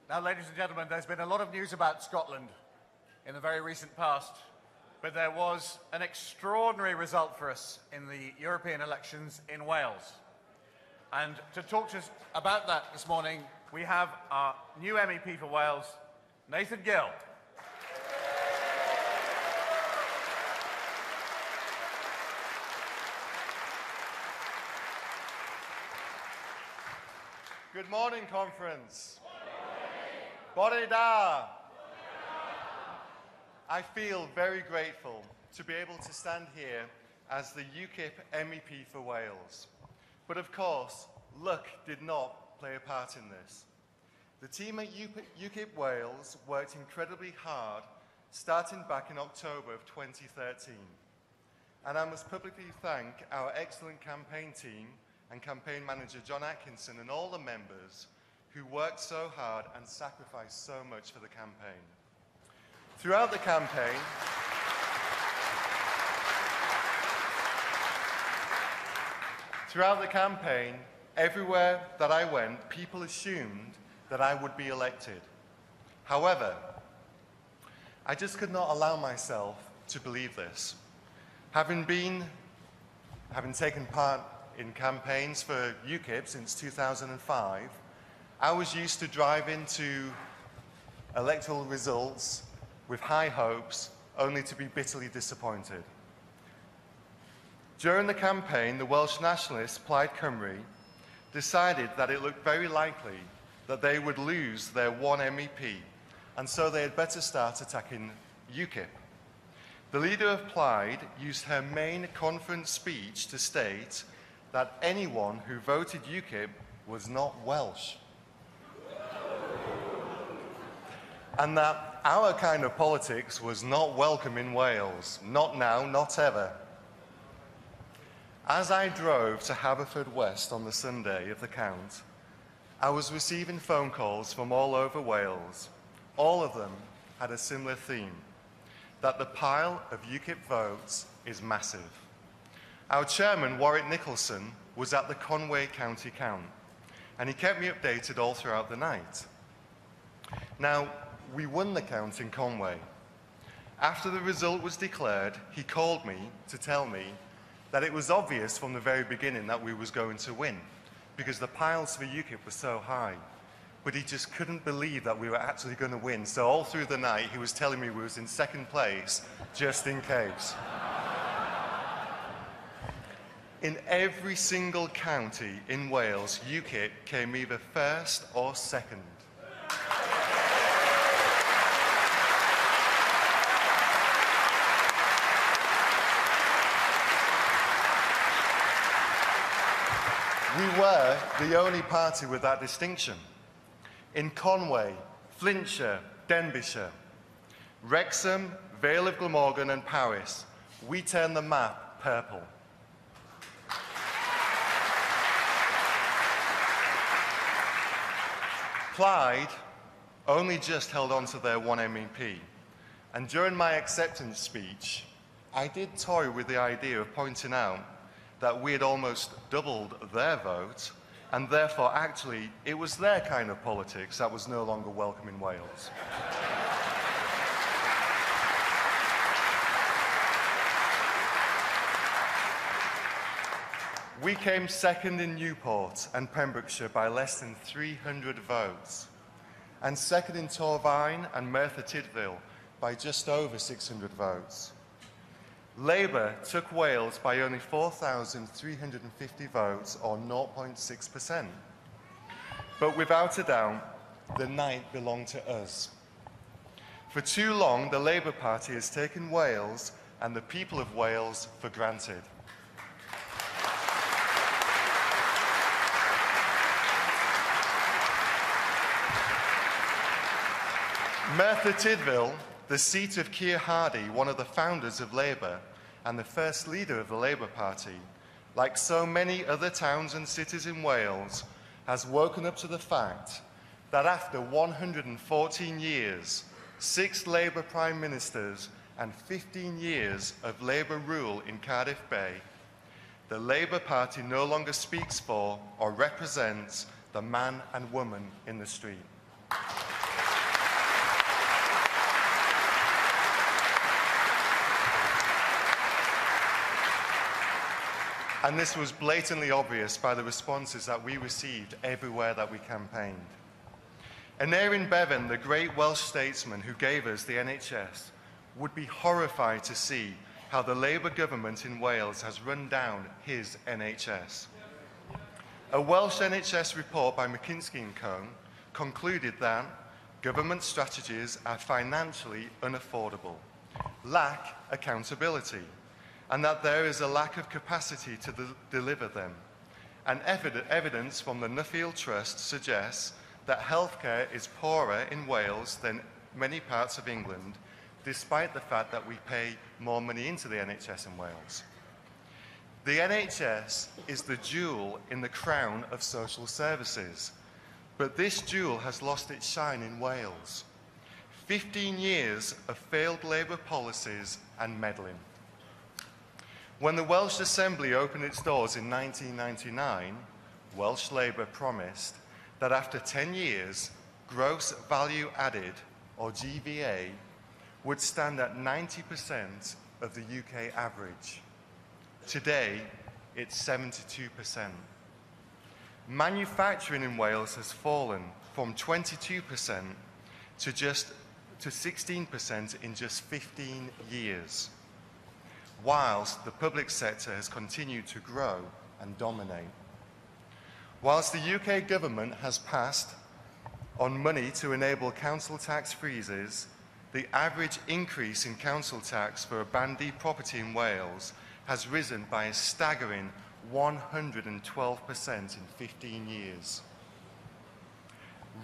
Now, ladies and gentlemen, there's been a lot of news about Scotland in the very recent past, but there was an extraordinary result for us in the European elections in Wales. And to talk to us about that this morning, we have our new MEP for Wales, Nathan Gill. Good morning, conference. Bore da. I feel very grateful to be able to stand here as the UKIP MEP for Wales. But of course, luck did not play a part in this. The team at UKIP Wales worked incredibly hard, starting back in October of 2013. And I must publicly thank our excellent campaign team and campaign manager John Atkinson and all the members who worked so hard and sacrificed so much for the campaign. Throughout the campaign, everywhere that I went, people assumed that I would be elected. However, I just could not allow myself to believe this. Having taken part in campaigns for UKIP since 2005, I was used to drive into electoral results with high hopes, only to be bitterly disappointed. During the campaign, the Welsh nationalists, Plaid Cymru, decided that it looked very likely that they would lose their one MEP, and so they had better start attacking UKIP. The leader of Plaid used her main conference speech to state that anyone who voted UKIP was not Welsh. And that our kind of politics was not welcome in Wales. Not now, not ever. As I drove to Haverfordwest on the Sunday of the count, I was receiving phone calls from all over Wales. All of them had a similar theme, that the pile of UKIP votes is massive. Our chairman, Warwick Nicholson, was at the Conway County count, and he kept me updated all throughout the night. Now, we won the count in Conway. After the result was declared, he called me to tell me that it was obvious from the very beginning that we was going to win, because the piles for UKIP were so high. But he just couldn't believe that we were actually going to win. So all through the night, he was telling me we was in second place, just in case. In every single county in Wales, UKIP came either first or second. We were the only party with that distinction. In Conway, Flintshire, Denbighshire, Wrexham, Vale of Glamorgan and Paris, we turned the map purple. Plaid only just held on to their one MEP, and during my acceptance speech, I did toy with the idea of pointing out that we had almost doubled their vote, and therefore actually it was their kind of politics that was no longer welcome in Wales. We came second in Newport and Pembrokeshire by less than 300 votes, and second in Torfaen and Merthyr Tydfil by just over 600 votes. Labour took Wales by only 4,350 votes, or 0.6%. But without a doubt, the night belonged to us. For too long, the Labour Party has taken Wales and the people of Wales for granted. Merthyr Tydfil, the seat of Keir Hardie, one of the founders of Labour and the first leader of the Labour Party, like so many other towns and cities in Wales, has woken up to the fact that after 114 years, 6 Labour Prime Ministers and 15 years of Labour rule in Cardiff Bay, the Labour Party no longer speaks for or represents the man and woman in the street. And this was blatantly obvious by the responses that we received everywhere that we campaigned. Aneurin Bevan, the great Welsh statesman who gave us the NHS, would be horrified to see how the Labour government in Wales has run down his NHS. A Welsh NHS report by McKinsey & Co concluded that government strategies are financially unaffordable, lack accountability, and that there is a lack of capacity to deliver them. And evidence from the Nuffield Trust suggests that healthcare is poorer in Wales than many parts of England, despite the fact that we pay more money into the NHS in Wales. The NHS is the jewel in the crown of social services, but this jewel has lost its shine in Wales. 15 years of failed Labour policies and meddling. When the Welsh Assembly opened its doors in 1999, Welsh Labour promised that after 10 years, gross value added, or GVA, would stand at 90% of the UK average. Today, it's 72%. Manufacturing in Wales has fallen from 22% to 16% in just 15 years, whilst the public sector has continued to grow and dominate. Whilst the UK government has passed on money to enable council tax freezes, the average increase in council tax for a Band D property in Wales has risen by a staggering 112% in 15 years.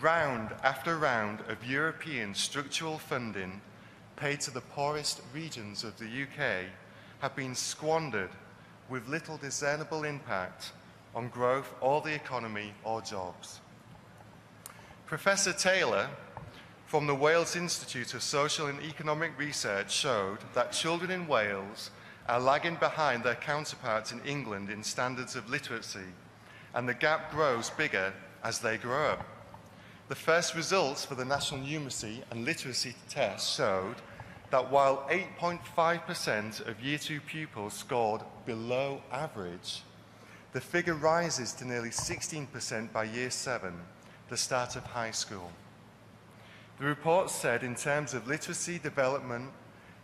Round after round of European structural funding paid to the poorest regions of the UK have been squandered with little discernible impact on growth or the economy or jobs. Professor Taylor from the Wales Institute of Social and Economic Research showed that children in Wales are lagging behind their counterparts in England in standards of literacy, and the gap grows bigger as they grow up. The first results for the National Numeracy and Literacy Test showed that while 8.5% of Year 2 pupils scored below average, the figure rises to nearly 16% by Year 7, the start of high school. The report said in terms of literacy development,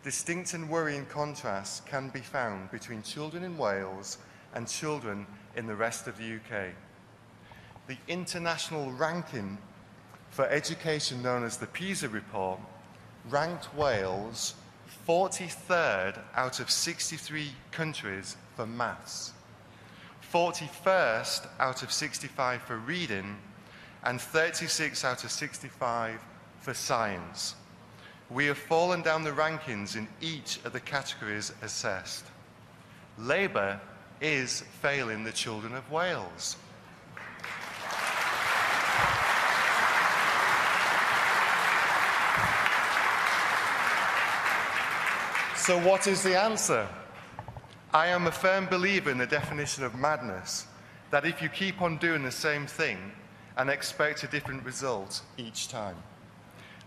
distinct and worrying contrasts can be found between children in Wales and children in the rest of the UK. The international ranking for education known as the PISA report ranked Wales 43rd out of 63 countries for maths, 41st out of 65 for reading, and 36 out of 65 for science. We have fallen down the rankings in each of the categories assessed. Labour is failing the children of Wales. So what is the answer? I am a firm believer in the definition of madness, that if you keep on doing the same thing and expect a different result each time.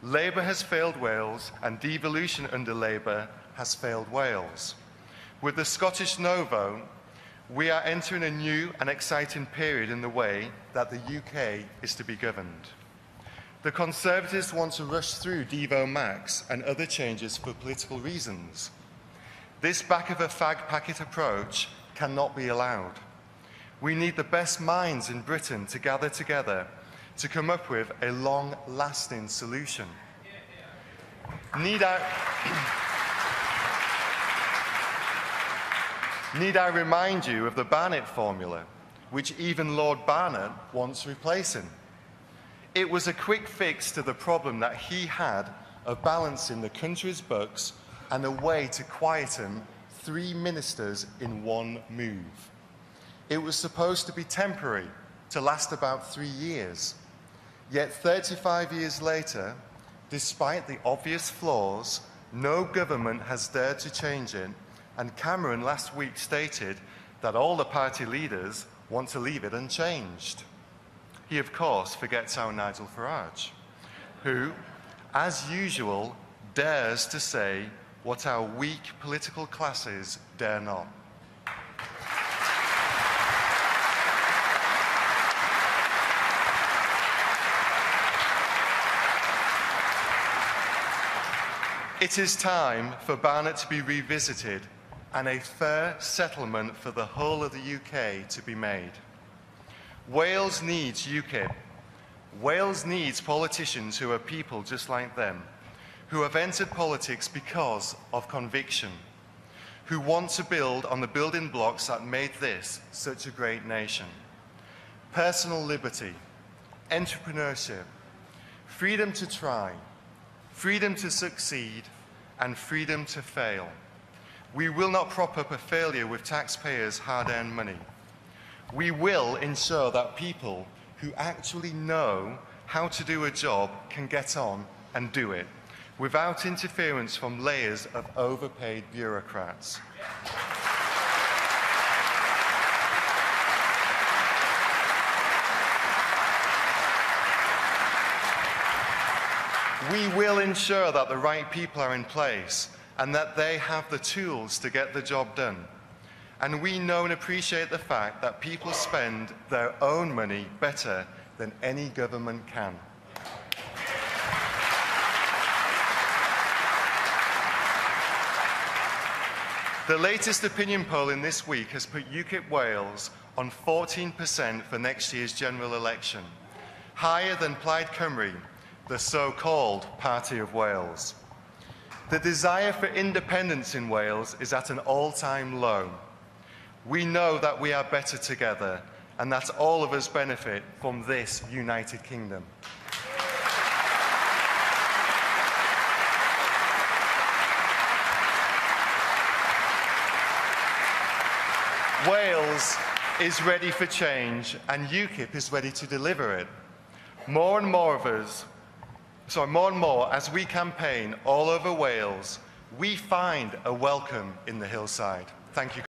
Labour has failed Wales, and devolution under Labour has failed Wales. With the Scottish No vote, we are entering a new and exciting period in the way that the UK is to be governed. The Conservatives want to rush through Devo Max and other changes for political reasons. This back-of-a-fag packet approach cannot be allowed. We need the best minds in Britain to gather together to come up with a long-lasting solution. Need I remind you of the Barnett formula, which even Lord Barnett wants replacing? It was a quick fix to the problem that he had of balancing the country's books and a way to quieten 3 ministers in one move. It was supposed to be temporary, to last about 3 years. Yet 35 years later, despite the obvious flaws, no government has dared to change it, and Cameron last week stated that all the party leaders want to leave it unchanged. He, of course, forgets our Nigel Farage, who, as usual, dares to say what our weak political classes dare not. It is time for Barnet to be revisited and a fair settlement for the whole of the UK to be made. Wales needs UKIP. Wales needs politicians who are people just like them, who have entered politics because of conviction, who want to build on the building blocks that made this such a great nation. Personal liberty, entrepreneurship, freedom to try, freedom to succeed, and freedom to fail. We will not prop up a failure with taxpayers' hard-earned money. We will ensure that people who actually know how to do a job can get on and do it without interference from layers of overpaid bureaucrats. We will ensure that the right people are in place and that they have the tools to get the job done. And we know and appreciate the fact that people spend their own money better than any government can. The latest opinion poll in this week has put UKIP Wales on 14% for next year's general election, higher than Plaid Cymru, the so-called Party of Wales. The desire for independence in Wales is at an all-time low. We know that we are better together and that all of us benefit from this United Kingdom. Wales is ready for change and UKIP is ready to deliver it. More and more as we campaign all over Wales, we find a welcome in the hillside. Thank you.